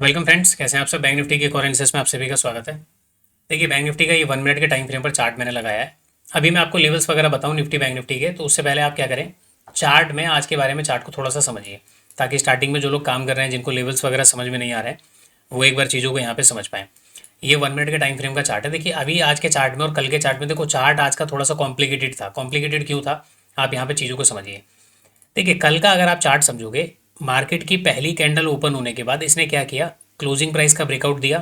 Welcome friends, कैसे हैं आप सब। बैंक निफ्टी के एक और एनालिसिस में आप सभी का स्वागत है। देखिए, बैंक निफ्टी का ये 1 मिनट के टाइम फ्रेम पर चार्ट मैंने लगाया है। अभी मैं आपको लेवल्स वगैरह बताऊं निफ्टी बैंक निफ्टी के, तो उससे पहले आप क्या करें, चार्ट में आज के बारे में चार्ट को थोड़ा सा समझिए, ताकि स्टार्टिंग में जो लोग काम कर रहे हैं, जिनको लेवल्स वगैरह समझ में नहीं आ रहे हैं, वो एक बार चीज़ों को यहाँ पे समझ पाएँ। ये 1 मिनट के टाइम फ्रेम का चार्ट है। देखिए, अभी आज के चार्ट में और कल के चार्ट में देखो, चार्ट आज का थोड़ा सा कॉम्प्लिकेटेड था। कॉम्प्लिकेटेड क्यों था, आप यहाँ पे चीज़ों को समझिए। देखिए, कल का अगर आप चार्ट समझोगे, मार्केट की पहली कैंडल ओपन होने के बाद इसने क्या किया, क्लोजिंग प्राइस का ब्रेकआउट दिया,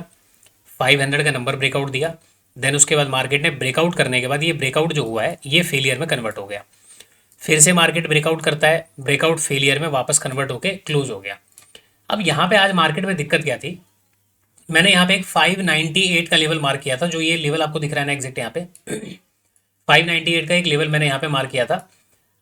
500 का नंबर ब्रेकआउट दिया। देन उसके बाद मार्केट ने ब्रेकआउट करने के बाद ये ब्रेकआउट जो हुआ है ये फेलियर में कन्वर्ट हो गया। फिर से मार्केट ब्रेकआउट करता है, ब्रेकआउट फेलियर में वापस कन्वर्ट होकर क्लोज हो गया। अब यहाँ पे आज मार्केट में दिक्कत क्या थी, मैंने यहाँ पे एक 598 का लेवल मार्क किया था, जो ये लेवल आपको दिख रहा है ना एग्जैक्ट यहाँ पे 598 का एक लेवल मैंने यहाँ पे मार्क किया था।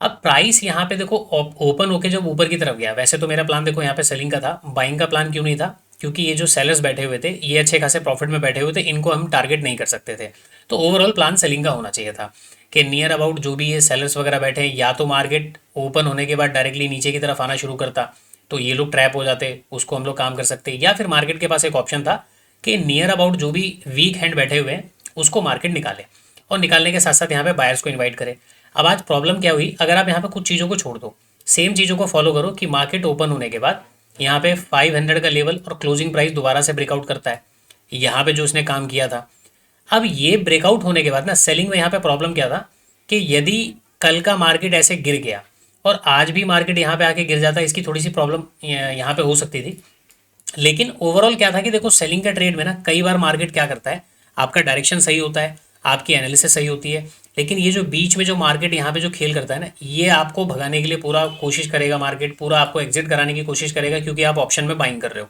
अब प्राइस यहाँ पे देखो ओपन होके जब ऊपर की तरफ गया, वैसे तो मेरा प्लान देखो यहाँ पे सेलिंग का था, बाइंग का प्लान क्यों नहीं था, क्योंकि ये जो सेलर्स बैठे हुए थे ये अच्छे खासे प्रॉफिट में बैठे हुए थे, इनको हम टारगेट नहीं कर सकते थे। तो ओवरऑल प्लान सेलिंग का होना चाहिए था कि नियर अबाउट जो भी ये सेलर्स वगैरह बैठे हैं, या तो मार्केट ओपन होने के बाद डायरेक्टली नीचे की तरफ आना शुरू करता तो ये लोग ट्रैप हो जाते, उसको हम लोग काम कर सकते, या फिर मार्केट के पास एक ऑप्शन था कि नियर अबाउट जो भी वीक हैंड बैठे हुए हैं उसको मार्केट निकाले, और निकालने के साथ साथ यहाँ पे बायर्स को इनवाइट करे। अब आज प्रॉब्लम क्या हुई, अगर आप यहाँ पे कुछ चीज़ों को छोड़ दो, सेम चीज़ों को फॉलो करो कि मार्केट ओपन होने के बाद यहाँ पे 500 का लेवल और क्लोजिंग प्राइस दोबारा से ब्रेकआउट करता है, यहाँ पे जो इसने काम किया था। अब ये ब्रेकआउट होने के बाद ना सेलिंग में यहाँ पे प्रॉब्लम क्या था कि यदि कल का मार्केट ऐसे गिर गया और आज भी मार्केट यहाँ पे आके गिर जाता, इसकी थोड़ी सी प्रॉब्लम यहाँ पे हो सकती थी। लेकिन ओवरऑल क्या था कि देखो, सेलिंग का ट्रेड में ना कई बार मार्केट क्या करता है, आपका डायरेक्शन सही होता है, आपकी एनालिसिस सही होती है, लेकिन ये जो बीच में जो मार्केट यहाँ पे जो खेल करता है ना, ये आपको भगाने के लिए पूरा कोशिश करेगा, मार्केट पूरा आपको एग्जिट कराने की कोशिश करेगा, क्योंकि आप ऑप्शन में बाइंग कर रहे हो।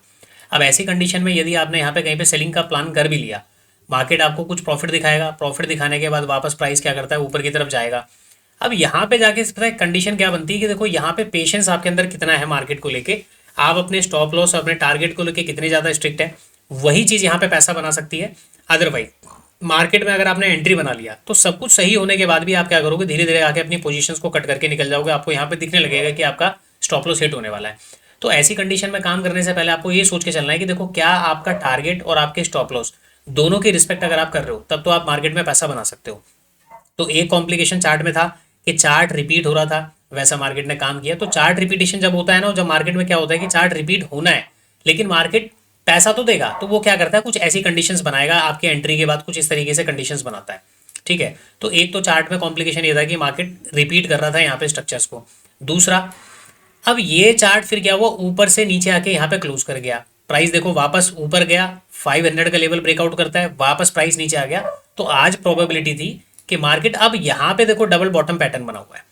अब ऐसी कंडीशन में यदि आपने यहाँ पे कहीं पे सेलिंग का प्लान कर भी लिया, मार्केट आपको कुछ प्रॉफिट दिखाएगा, प्रॉफिट दिखाने के बाद वापस प्राइस क्या करता है, ऊपर की तरफ जाएगा। अब यहाँ पे जाके पता है कंडीशन क्या बनती है कि देखो, यहाँ पे पेशेंस आपके अंदर कितना है मार्केट को लेके, आप अपने स्टॉप लॉस और अपने टारगेट को लेके कितने ज़्यादा स्ट्रिक्ट है, वही चीज़ यहाँ पे पैसा बना सकती है। अदरवाइज मार्केट में अगर आपने एंट्री बना लिया तो सब कुछ सही होने के बाद भी आप क्या करोगे, धीरे धीरे आके अपनी पोजीशंस को कट करके निकल जाओगे, आपको यहाँ पे दिखने लगेगा कि आपका स्टॉप लॉस हिट होने वाला है। तो ऐसी कंडीशन में काम करने से पहले आपको ये सोच के चलना है कि देखो, क्या आपका टारगेट और आपके स्टॉप लॉस दोनों की रिस्पेक्ट अगर आप कर रहे हो, तब तो आप मार्केट में पैसा बना सकते हो। तो एक कॉम्प्लिकेशन चार्ट में था कि चार्ट रिपीट हो रहा था, वैसा मार्केट ने काम किया। तो चार्ट रिपीटेशन जब होता है ना, जब मार्केट में क्या होता है कि चार्ट रिपीट होना है, लेकिन मार्केट पैसा तो देगा, तो वो क्या करता है, कुछ ऐसी कंडीशंस बनाएगा आपके एंट्री के बाद, कुछ इस तरीके से कंडीशंस बनाता है। ठीक है, तो एक तो चार्ट में कॉम्प्लिकेशन ये था कि मार्केट रिपीट कर रहा था यहाँ पे स्ट्रक्चर्स को। दूसरा, अब ये चार्ट फिर क्या हुआ, ऊपर से नीचे आके यहाँ पे क्लोज कर गया, प्राइस देखो वापस ऊपर गया, 500 का लेवल ब्रेकआउट करता है, वापस प्राइस नीचे आ गया। तो आज प्रोबेबिलिटी थी कि मार्केट, अब यहाँ पे देखो डबल बॉटम पैटर्न बना हुआ है,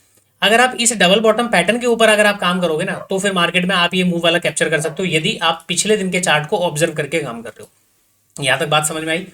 अगर आप इस डबल बॉटम पैटर्न के ऊपर अगर आप काम करोगे ना, तो फिर मार्केट में आप ये मूव वाला कैप्चर कर सकते हो, यदि आप पिछले दिन के चार्ट को ऑब्जर्व करके काम कर रहे हो। यहाँ तक बात समझ में आई।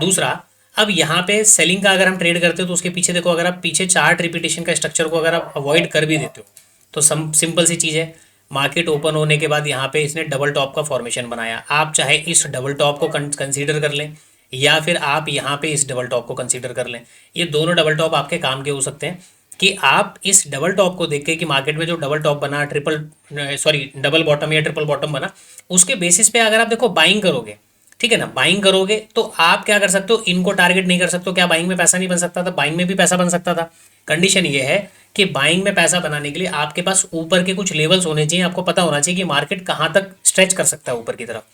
दूसरा, अब यहाँ पे सेलिंग का अगर हम ट्रेड करते हो तो उसके पीछे देखो, अगर आप पीछे चार्ट रिपीटेशन का स्ट्रक्चर को अगर आप अवॉइड कर भी देते हो, तो सिंपल सी चीज़ है, मार्केट ओपन होने के बाद यहाँ पे इसने डबल टॉप का फॉर्मेशन बनाया, आप चाहे इस डबल टॉप को कंसीडर कर लें, या फिर आप यहाँ पे इस डबल टॉप को कंसीडर कर लें। ये दोनों डबल टॉप आपके काम के हो सकते हैं कि आप इस डबल टॉप को देख के कि मार्केट में जो डबल टॉप बना, डबल बॉटम या ट्रिपल बॉटम बना, उसके बेसिस पे अगर आप देखो बाइंग करोगे, ठीक है ना, बाइंग करोगे तो आप क्या कर सकते हो, इनको टारगेट नहीं कर सकते हो। क्या बाइंग में पैसा नहीं बन सकता था? बाइंग में भी पैसा बन सकता था। कंडीशन ये है कि बाइंग में पैसा बनाने के लिए आपके पास ऊपर के कुछ लेवल्स होने चाहिए, आपको पता होना चाहिए कि मार्केट कहाँ तक स्ट्रेच कर सकता है ऊपर की तरफ,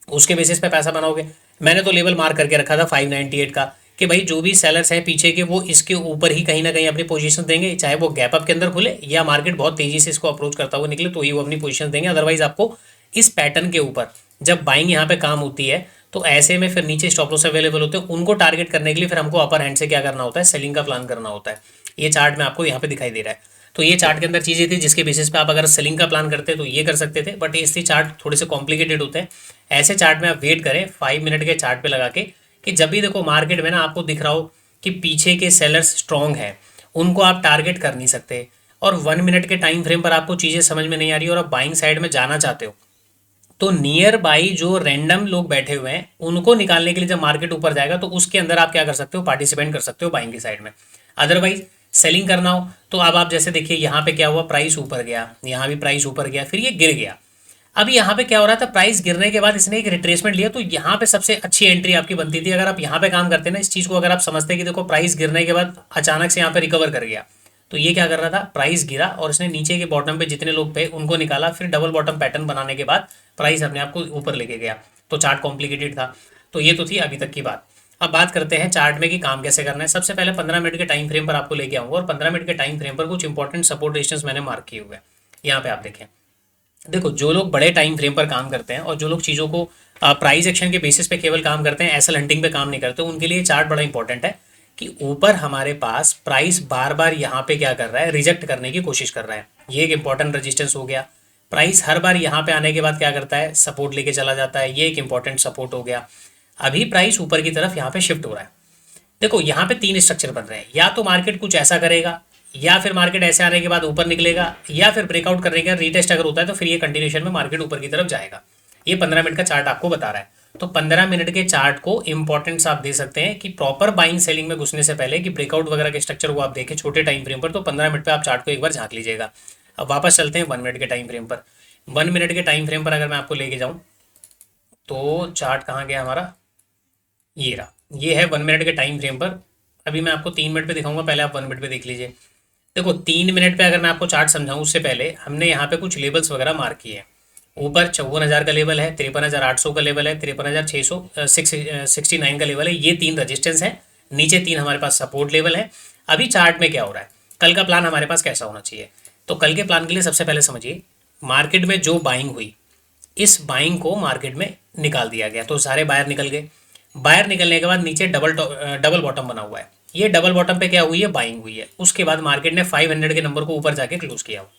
उसके बेसिस पे पैसा बनाओगे। मैंने तो लेवल मार्क करके रखा था 598 का, कि भाई जो भी सेलर्स हैं पीछे के, वो इसके ऊपर ही कहीं ना कहीं अपनी पोजीशन देंगे, चाहे वो गैप अप के अंदर खुले या मार्केट बहुत तेजी से इसको अप्रोच करता हुआ निकले, तो ही वो अपनी पोजीशन देंगे। अदरवाइज आपको इस पैटर्न के ऊपर जब बाइंग यहाँ पे काम होती है, तो ऐसे में फिर नीचे स्टॉप लॉस अवेलेबल होते हैं, उनको टारगेट करने के लिए फिर हमको अपर हैंड से क्या करना होता है, सेलिंग का प्लान करना होता है। ये चार्ट में आपको यहाँ पे दिखाई दे रहा है। तो ये चार्ट के अंदर चीज़ें थी जिसके बेसिस पे आप अगर सेलिंग का प्लान करते तो ये कर सकते थे, बट इससे चार्ट थोड़े से कॉम्प्लिकेटेड होते हैं। ऐसे चार्ट में आप वेट करें 5 मिनट के चार्ट पे लगा के, कि जब भी देखो मार्केट में ना आपको दिख रहा हो कि पीछे के सेलर्स स्ट्रॉन्ग हैं, उनको आप टारगेट कर नहीं सकते, और 1 मिनट के टाइम फ्रेम पर आपको चीज़ें समझ में नहीं आ रही और आप बाइंग साइड में जाना चाहते हो, तो नियर बाई जो रैंडम लोग बैठे हुए हैं उनको निकालने के लिए जब मार्केट ऊपर जाएगा, तो उसके अंदर आप क्या कर सकते हो, पार्टिसिपेट कर सकते हो बाइंग की साइड में। अदरवाइज सेलिंग करना हो तो अब आप जैसे देखिए, यहाँ पे क्या हुआ, प्राइस ऊपर गया, यहाँ भी प्राइस ऊपर गया, फिर ये गिर गया। अब यहाँ पे क्या हो रहा था, प्राइस गिरने के बाद इसने एक रिट्रेसमेंट लिया, तो यहाँ पे सबसे अच्छी एंट्री आपकी बनती थी। अगर आप यहाँ पे काम करते ना इस चीज़ को, अगर आप समझते कि देखो प्राइस गिरने के बाद अचानक से यहाँ पे रिकवर कर गया, तो ये क्या कर रहा था, प्राइस गिरा और इसने नीचे के बॉटम पे जितने लोग थे उनको निकाला, फिर डबल बॉटम पैटर्न बनाने के बाद प्राइस अपने आप को ऊपर लेके गया। तो चार्ट कॉम्प्लिकेटेड था। तो ये तो थी अभी तक की बात। अब बात करते हैं चार्ट में कि काम कैसे करना है। सबसे पहले 15 मिनट के टाइम फ्रेम पर आपको लेके आऊंगा, और 15 मिनट के टाइम फ्रेम पर कुछ इंपॉर्टेंट सपोर्ट रेजिस्टेंस मैंने मार्क किए हुए हैं। यहाँ पे आप देखें, देखो जो लोग बड़े टाइम फ्रेम पर काम करते हैं और जो लोग चीज़ों को प्राइस एक्शन के बेसिस पे केवल काम करते हैं, एसएल हंटिंग पे काम नहीं करते, उनके लिए चार्ट बड़ा इंपॉर्टेंट है कि ऊपर हमारे पास प्राइस बार बार यहाँ पे क्या कर रहा है, रिजेक्ट करने की कोशिश कर रहा है। ये एक इंपॉर्टेंट रेजिस्टेंस हो गया। प्राइस हर बार यहाँ पे आने के बाद क्या करता है, सपोर्ट लेके चला जाता है, ये एक इंपॉर्टेंट सपोर्ट हो गया। अभी प्राइस ऊपर की तरफ यहाँ पे शिफ्ट हो रहा है। देखो यहाँ पे तीन स्ट्रक्चर बन रहे हैं, या तो मार्केट कुछ ऐसा करेगा, या फिर मार्केट ऐसे आने के बाद ऊपर निकलेगा, या फिर ब्रेकआउट करने का रीटेस्ट अगर होता है तो फिर ये कंटिन्यूशन में मार्केट ऊपर की तरफ जाएगा। ये 15 मिनट का चार्ट आपको बता रहा है। तो 15 मिनट के चार्ट को इंपॉर्टेंस आप दे सकते हैं कि प्रॉपर बाइंग सेलिंग में घुसने से पहले कि ब्रेकआउट वगैरह के स्ट्रक्चर को आप देखें छोटे टाइम फ्रेम पर, तो 15 मिनट पर आप चार्ट को एक बार झांक लीजिएगा। अब वापस चलते हैं 1 मिनट के टाइम फ्रेम पर। 1 मिनट के टाइम फ्रेम पर अगर मैं आपको लेके जाऊँ तो चार्ट कहाँ गया हमारा, ये रहा। ये है 1 मिनट के टाइम फ्रेम पर। अभी मैं आपको 3 मिनट पे दिखाऊंगा, पहले आप 1 मिनट पे देख लीजिए। देखो 3 मिनट पे अगर मैं आपको चार्ट समझाऊं उससे पहले हमने यहाँ पे कुछ लेवल्स वगैरह मार्क किए हैं। ऊपर 54,000 का लेवल है, 53,800 का लेवल है, 53,600 69 का लेवल है। ये तीन रजिस्टेंस है, नीचे तीन हमारे पास सपोर्ट लेवल है। अभी चार्ट में क्या हो रहा है, कल का प्लान हमारे पास कैसा होना चाहिए, तो कल के प्लान के लिए सबसे पहले समझिए, मार्केट में जो बाइंग हुई, इस बाइंग को मार्केट में निकाल दिया गया, तो सारे बायर निकल गए। बायर निकलने के बाद नीचे डबल बॉटम बना हुआ है। ये डबल बॉटम पे क्या हुई है, बाइंग हुई है। उसके बाद मार्केट ने 500 के नंबर को ऊपर जाके क्लोज किया हुआ,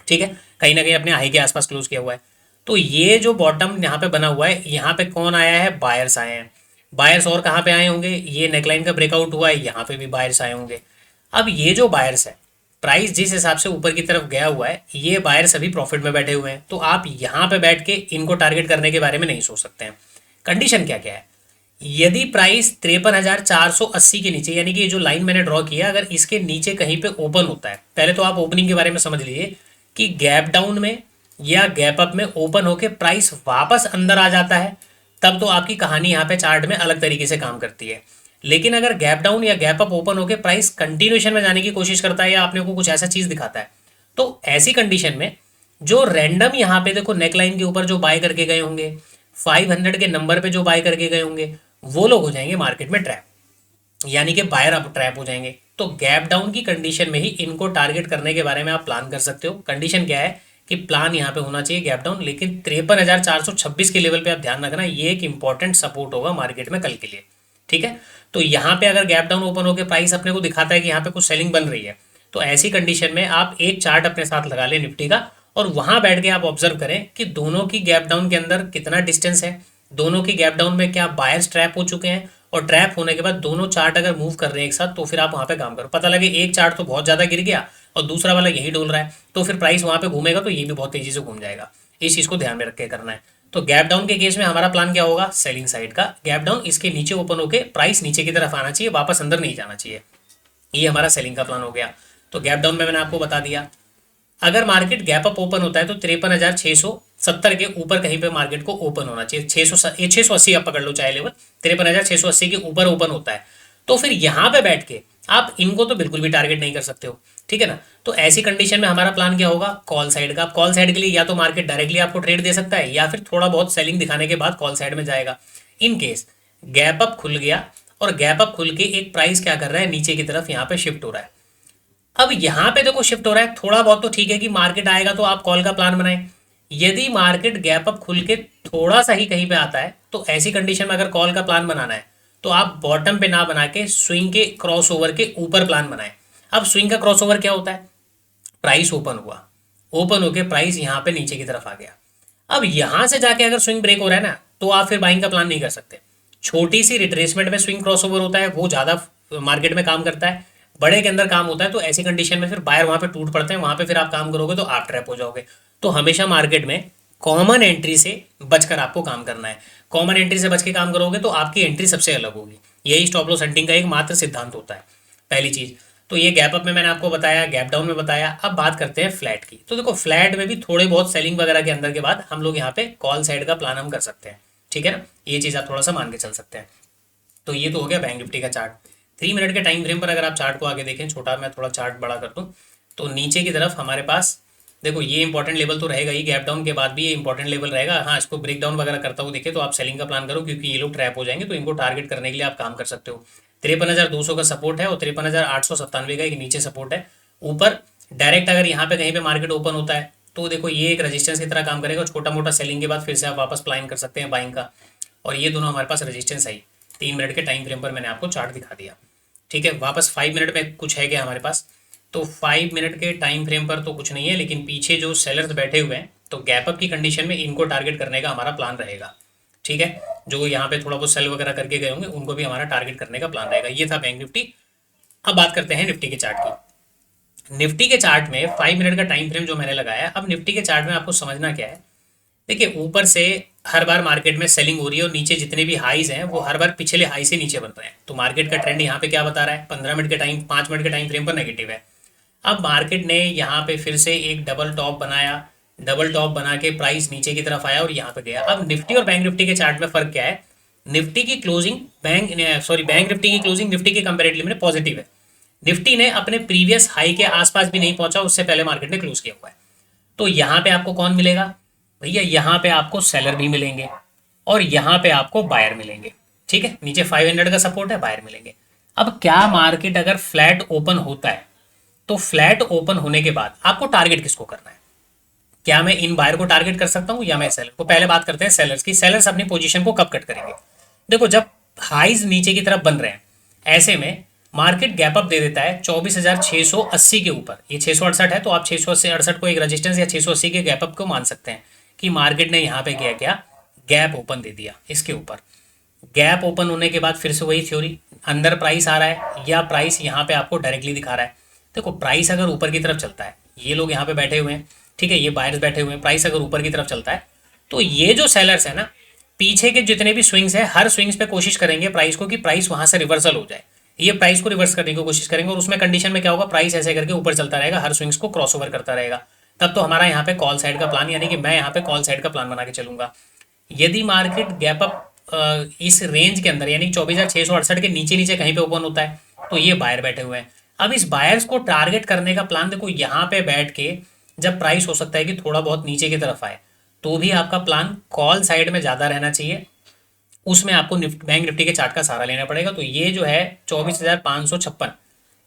ठीक है, कहीं ना कहीं अपने हाई के आसपास क्लोज किया हुआ है। तो ये जो बॉटम यहाँ पे बना हुआ है, यहाँ पे कौन आया है, बायर्स आए हैं। बायर्स और कहाँ पे आए होंगे, ये नेकलाइन का ब्रेकआउट हुआ है, यहाँ पे भी बायर्स आए होंगे। अब ये जो बायर्स है, प्राइस जिस हिसाब से ऊपर की तरफ गया हुआ है, ये बायर्स अभी प्रॉफिट में बैठे हुए हैं, तो आप यहाँ पे बैठ के इनको टारगेट करने के बारे में नहीं सोच सकते हैं। कंडीशन क्या क्या है, यदि प्राइस 53,480 के नीचे, यानी कि ये जो लाइन मैंने ड्रॉ किया, अगर इसके नीचे कहीं पे ओपन होता है, पहले तो आप ओपनिंग के बारे में समझ लीजिए कि गैप डाउन में या गैप अप में ओपन होके प्राइस वापस अंदर आ जाता है, तब तो आपकी कहानी यहाँ पे चार्ट में अलग तरीके से काम करती है। लेकिन अगर गैप डाउन या गैप अप ओपन होके प्राइस कंटिन्यूएशन में जाने की कोशिश करता है, या आपने को कुछ ऐसा चीज दिखाता है, तो ऐसी कंडीशन में जो रैंडम यहाँ पे देखो नेकलाइन के ऊपर जो बाय करके गए होंगे, 500 के नंबर पे जो बाय करके गए होंगे, वो लोग हो जाएंगे मार्केट में ट्रैप, यानी कि बायर अप ट्रैप हो जाएंगे। तो गैप डाउन की कंडीशन में ही इनको टारगेट करने के बारे में आप प्लान कर सकते हो। कंडीशन क्या है कि प्लान यहाँ पे होना चाहिए गैप डाउन, लेकिन 53,426 के लेवल पे आप ध्यान रखना, ये एक इंपॉर्टेंट सपोर्ट होगा मार्केट में कल के लिए, ठीक है। तो यहाँ पे अगर गैप डाउन ओपन होकर प्राइस अपने को दिखाता है कि यहाँ पे कुछ सेलिंग बन रही है, तो ऐसी कंडीशन में आप एक चार्ट अपने साथ लगा लें निफ्टी का, और वहां बैठ के आप ऑब्जर्व करें कि दोनों की गैप डाउन के अंदर कितना डिस्टेंस है, दोनों की गैप डाउन में क्या बायर्स ट्रैप हो चुके हैं, और ट्रैप होने के बाद दोनों चार्ट अगर मूव कर रहे हैं एक साथ, तो फिर आप वहां पे काम करो। पता लगे एक चार्ट तो बहुत ज्यादा गिर गया और दूसरा वाला यही डोल रहा है, तो फिर प्राइस वहां पे घूमेगा तो ये भी बहुत तेजी से घूम जाएगा। इस चीज को ध्यान में रख के करना है। तो गैप डाउन के केस में हमारा प्लान क्या होगा, सेलिंग साइड का गैप डाउन, इसके नीचे ओपन होकर प्राइस नीचे की तरफ आना चाहिए, वापस अंदर नहीं जाना चाहिए। ये हमारा सेलिंग का प्लान हो गया। तो गैप डाउन में मैंने आपको बता दिया, अगर मार्केट गैप अप ओपन होता है तो 53,670 के ऊपर कहीं पे मार्केट को ओपन होना चाहिए। 680 आप पकड़ लो चाहे लेवल, 53,680 के ऊपर ओपन होता है, तो फिर यहाँ पे बैठ के आप इनको तो बिल्कुल भी टारगेट नहीं कर सकते हो, ठीक है ना। तो ऐसी कंडीशन में हमारा प्लान क्या होगा, कॉल साइड का। कॉल साइड के लिए या तो मार्केट डायरेक्टली आपको ट्रेड दे सकता है, या फिर थोड़ा बहुत सेलिंग दिखाने के बाद कॉल साइड में जाएगा। इन केस गैप अप खुल गया और गैप अप खुल के एक प्राइस क्या कर रहा है, नीचे की तरफ यहाँ पे शिफ्ट हो रहा है। अब यहां पे देखो शिफ्ट हो रहा है, थोड़ा बहुत तो ठीक है कि मार्केट आएगा तो आप कॉल का प्लान बनाएं। यदि मार्केट गैप अप खुल के थोड़ा सा ही कहीं पे आता है, तो ऐसी कंडीशन में अगर कॉल का प्लान बनाना है तो आप बॉटम पे ना बना के स्विंग के क्रॉसओवर के ऊपर प्लान बनाएं। अब स्विंग का क्रॉसओवर क्या होता है, प्राइस ओपन हुआ, ओपन होके प्राइस यहाँ पे नीचे की तरफ आ गया। अब यहां से जाके अगर स्विंग ब्रेक हो रहा है ना, तो आप फिर बाइंग का प्लान नहीं कर सकते। छोटी सी रिट्रेसमेंट में स्विंग क्रॉसओवर होता है, वो ज्यादा मार्केट में काम करता है, बड़े के अंदर काम होता है। तो ऐसी कंडीशन में फिर बायर वहां पे टूट पड़ते हैं, वहां पे फिर आप काम करोगे तो आप ट्रैप हो जाओगे। तो हमेशा मार्केट में कॉमन एंट्री से बचकर आपको काम करना है। कॉमन एंट्री से बच के काम करोगे तो आपकी एंट्री सबसे अलग होगी। यही स्टॉप लॉस हंटिंग का एक मात्र सिद्धांत होता है, पहली चीज। तो ये गैप अप में मैंने आपको बताया, गैप डाउन में बताया। अब बात करते हैं फ्लैट की। तो देखो फ्लैट में भी थोड़े बहुत सेलिंग वगैरह के अंदर के बाद हम लोग यहाँ पे कॉल साइड का प्लान हम कर सकते हैं, ठीक है ना। ये चीज़ आप थोड़ा सा मान के चल सकते हैं। तो ये तो हो गया बैंक निफ्टी का चार्ट। 3 मिनट के टाइम फ्रेम पर अगर आप चार्ट को आगे देखें, छोटा मैं थोड़ा चार्ट बड़ा कर दूँ, तो नीचे की तरफ हमारे पास देखो ये इंपॉर्टेंट लेवल तो रहेगा ही, गैप डाउन के बाद भी ये इंपॉर्टेंट लेवल रहेगा। हाँ, इसको ब्रेक डाउन वगैरह करता हुआ देखे तो आप सेलिंग का प्लान करो, क्योंकि ये लोग ट्रैप हो जाएंगे, तो इनको टारगेट करने के लिए आप काम कर सकते हो। 53,200 का सपोर्ट है और 53,897 का एक नीचे सपोर्ट है। ऊपर डायरेक्ट अगर यहाँ पे कहीं पे मार्केट ओपन होता है तो देखो ये एक रेजिस्टेंस की तरह काम करेगा। छोटा मोटा सेलिंग के बाद फिर से आप वापस प्लान कर सकते हैं बाइंग का। और ये दोनों हमारे पास रेजिस्टेंस है। 3 मिनट के टाइम फ्रेम पर मैंने आपको चार्ट दिखा दिया, ठीक है। वापस 5 मिनट में कुछ है क्या हमारे पास? तो 5 मिनट के टाइम फ्रेम पर तो कुछ नहीं है, लेकिन पीछे जो सेलर्स बैठे हुए हैं तो गैप अप की कंडीशन में इनको टारगेट करने का हमारा प्लान रहेगा, ठीक है। जो यहाँ पे थोड़ा बहुत सेल वगैरह करके गए होंगे उनको भी हमारा टारगेट करने का प्लान रहेगा। ये था बैंक निफ्टी। अब बात करते हैं निफ्टी के चार्ट की। निफ्टी के चार्ट में 5 मिनट का टाइम फ्रेम जो मैंने लगाया है, अब निफ्टी के चार्ट में आपको समझना क्या है। देखिए ऊपर से हर बार मार्केट में सेलिंग हो रही है और नीचे जितने भी हाईज हैं वो हर बार पिछले हाई से नीचे बन रहे हैं। तो मार्केट का ट्रेंड यहाँ पे क्या बता रहा है? 15 मिनट के टाइम 5 मिनट के टाइम फ्रेम पर नेगेटिव है। अब मार्केट ने यहाँ पे फिर से एक डबल टॉप बनाया, डबल टॉप बना के प्राइस नीचे की तरफ आया और यहाँ पे गया। अब निफ्टी और बैंक निफ्टी के चार्ट में फर्क क्या है? निफ्टी की क्लोजिंग बैंक निफ्टी की क्लोजिंग निफ्टी के कंपेरेटिवली में पॉजिटिव है। निफ्टी ने अपने प्रीवियस हाई के आसपास भी नहीं पहुंचा, उससे पहले मार्केट ने क्लोज किया हुआ है। तो यहाँ पे आपको कौन मिलेगा भैया? यहाँ पे आपको सेलर भी मिलेंगे और यहाँ पे आपको बायर मिलेंगे, ठीक है। नीचे 500 का सपोर्ट है, बायर मिलेंगे। अब क्या मार्केट अगर फ्लैट ओपन होता है तो फ्लैट ओपन होने के बाद आपको टारगेट किसको करना है? क्या मैं इन बायर को टारगेट कर सकता हूं या मैं सेलर को? पहले बात करते हैं सेलर्स की। सेलर्स अपनी पोजीशन को कब कट करेंगे? देखो जब हाइज नीचे की तरफ बन रहे हैं ऐसे में मार्केट गैप अप दे देता है 24,680 के ऊपर। ये 668 है तो आप 668 को एक रेजिस्टेंस या 680 के गैप अप को मान सकते हैं कि मार्केट ने यहाँ पे क्या गैप ओपन दे दिया इसके ऊपर। गैप ओपन होने के बाद फिर से वही थ्योरी, अंदर प्राइस आ रहा है या प्राइस यहाँ पे आपको डायरेक्टली दिखा रहा है। देखो प्राइस अगर ऊपर की तरफ चलता है, ये लोग यहाँ पे बैठे हुए हैं, ठीक है, ये बायर्स बैठे हुए हैं, प्राइस अगर ऊपर की तरफ चलता है तो ये जो सेलर्स है ना, पीछे के जितने भी स्विंग्स है हर स्विंग्स पे कोशिश करेंगे प्राइस को कि प्राइस वहां से रिवर्सल हो जाए। ये प्राइस को रिवर्स करने की कोशिश करेंगे और उसमें कंडीशन में क्या होगा? प्राइस ऐसे करके ऊपर चलता रहेगा, हर स्विंग्स को क्रॉस ओवर करता रहेगा। तब तो हमारा यहाँ पे कॉल साइड का प्लान, यानी कि मैं यहाँ पे कॉल साइड का प्लान बना के चलूंगा। यदि मार्केट गैप अप इस रेंज के अंदर यानी 24,668 के नीचे नीचे कहीं पे ओपन होता है तो ये बायर बैठे हुए हैं। अब इस बायर्स को टारगेट करने का प्लान देखो, यहाँ पे बैठ के जब प्राइस हो सकता है कि थोड़ा बहुत नीचे की तरफ आए तो भी आपका प्लान कॉल साइड में ज़्यादा रहना चाहिए। उसमें आपको बैंक निफ्टी के चार्ट का सहारा लेना पड़ेगा। तो ये जो है 24,556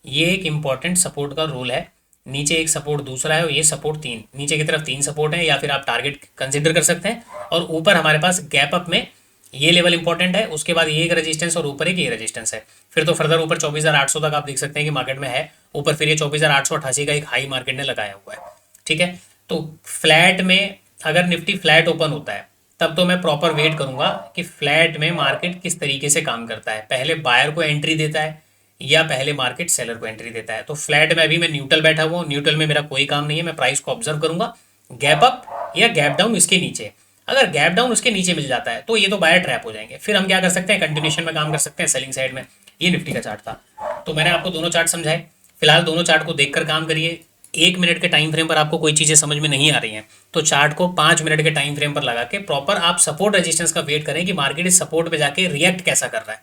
ये एक इंपॉर्टेंट सपोर्ट का रोल है। नीचे एक सपोर्ट दूसरा है और ये सपोर्ट 3, नीचे की तरफ 3 सपोर्ट है या फिर आप टारगेट कंसिडर कर सकते हैं। और ऊपर हमारे पास गैप अप में ये लेवल इंपॉर्टेंट है, उसके बाद ये एक रेजिस्टेंस और ऊपर एक ये रेजिस्टेंस है। फिर तो फर्दर ऊपर 24,800 तक आप देख सकते हैं कि मार्केट में है ऊपर। फिर ये 24,888 का एक हाई मार्केट ने लगाया हुआ है, ठीक है। तो फ्लैट में अगर निफ्टी फ्लैट ओपन होता है तब तो मैं प्रॉपर वेट करूंगा कि फ्लैट में मार्केट किस तरीके से काम करता है, पहले बायर को एंट्री देता है या पहले मार्केट सेलर को एंट्री देता है। तो फ्लैट में अभी मैं न्यूट्रल बैठा हुआ हूँ, न्यूट्रल में मेरा कोई काम नहीं है, मैं प्राइस को ऑब्जर्व करूंगा। गैप अप या गैप डाउन इसके नीचे, अगर गैप डाउन उसके नीचे मिल जाता है तो ये तो बायर ट्रैप हो जाएंगे। फिर हम क्या कर सकते हैं? कंटिन्यूशन में काम कर सकते हैं सेलिंग साइड में। ये निफ्टी का चार्ट था। तो मैंने आपको दोनों चार्ट समझाए। फिलहाल दोनों चार्ट को देखकर काम करिए। 1 मिनट के टाइम फ्रेम पर आपको कोई चीज़ें समझ में नहीं आ रही हैं तो चार्ट को 5 मिनट के टाइम फ्रेम पर लगा के प्रॉपर आप सपोर्ट रेजिस्टेंस का वेट करें कि मार्केट इस सपोर्ट पे जाके रिएक्ट कैसा कर रहा है,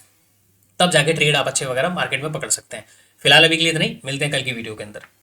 तब जाके ट्रेड आप अच्छे वगैरह मार्केट में पकड़ सकते हैं। फिलहाल अभी के लिए इतना ही, मिलते हैं कल की वीडियो के अंदर।